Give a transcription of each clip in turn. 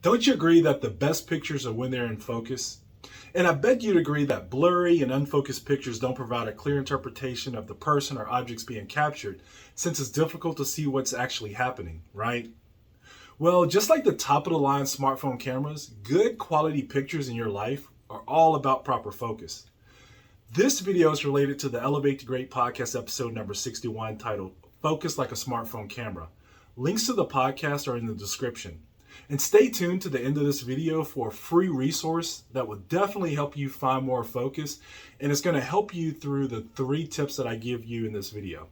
Don't you agree that the best pictures are when they're in focus? And I bet you'd agree that blurry and unfocused pictures don't provide a clear interpretation of the person or objects being captured, since it's difficult to see what's actually happening, right? Well, just like the top of the line smartphone cameras, good quality pictures in your life are all about proper focus. This video is related to the Elevate to Great podcast episode number 61 titled Focus Like a Smartphone Camera. Links to the podcast are in the description. And stay tuned to the end of this video for a free resource that will definitely help you find more focus, and it's going to help you through the 3 tips that I give you in this video.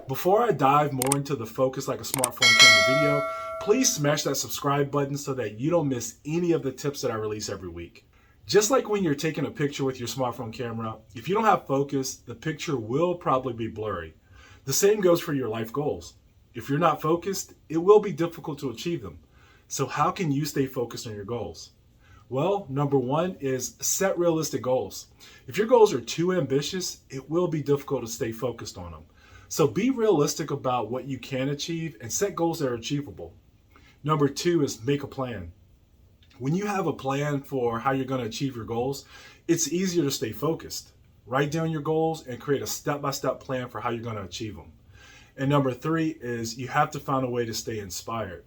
Before I dive more into the Focus Like a Smartphone Camera video, please smash that subscribe button so that you don't miss any of the tips that I release every week. Just like when you're taking a picture with your smartphone camera, if you don't have focus, the picture will probably be blurry. The same goes for your life goals. If you're not focused, it will be difficult to achieve them. So how can you stay focused on your goals? Well, number 1 is set realistic goals. If your goals are too ambitious, it will be difficult to stay focused on them. So be realistic about what you can achieve and set goals that are achievable. Number 2 is make a plan. When you have a plan for how you're going to achieve your goals, it's easier to stay focused. Write down your goals and create a step-by-step plan for how you're going to achieve them. And number 3 is you have to find a way to stay inspired.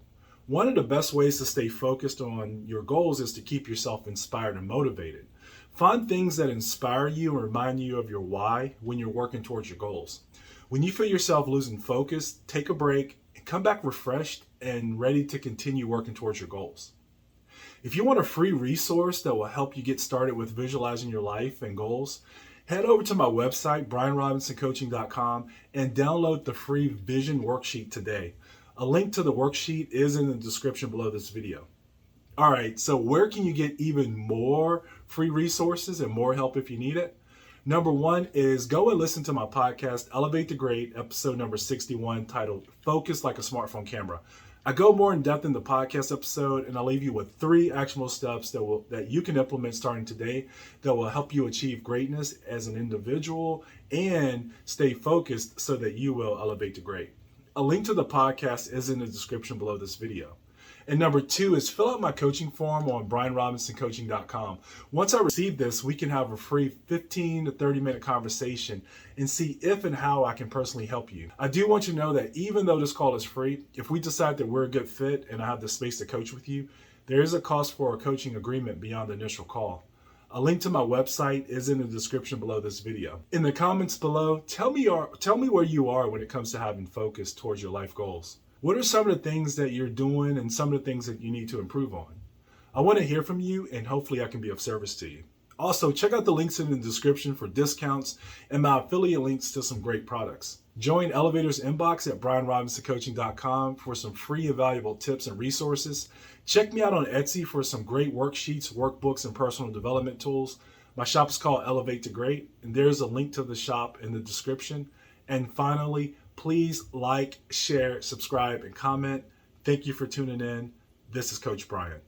One of the best ways to stay focused on your goals is to keep yourself inspired and motivated. Find things that inspire you and remind you of your why when you're working towards your goals. When you feel yourself losing focus, take a break and come back refreshed and ready to continue working towards your goals. If you want a free resource that will help you get started with visualizing your life and goals, head over to my website, brianrobinsoncoaching.com, and download the free vision worksheet today. A link to the worksheet is in the description below this video. All right, so where can you get even more free resources and more help if you need it? Number 1 is go and listen to my podcast, Elevate to Great, episode number 61, titled Focus Like a Smartphone Camera. I go more in depth in the podcast episode, and I'll leave you with 3 actionable steps that you can implement starting today that will help you achieve greatness as an individual and stay focused so that you will elevate to great. A link to the podcast is in the description below this video. And number 2 is fill out my coaching form on brianrobinsoncoaching.com. Once I receive this, we can have a free 15 to 30 minute conversation and see if and how I can personally help you. I do want you to know that even though this call is free, if we decide that we're a good fit and I have the space to coach with you, there is a cost for a coaching agreement beyond the initial call. A link to my website is in the description below this video. In the comments below, tell me where you are when it comes to having focus towards your life goals. What are some of the things that you're doing and some of the things that you need to improve on? I want to hear from you, and hopefully I can be of service to you. Also, check out the links in the description for discounts and my affiliate links to some great products. Join Elevator's inbox at brianrobinsoncoaching.com for some free and valuable tips and resources. Check me out on Etsy for some great worksheets, workbooks, and personal development tools. My shop is called Elevate to Great, and there's a link to the shop in the description. And finally, please like, share, subscribe, and comment. Thank you for tuning in. This is Coach Brian.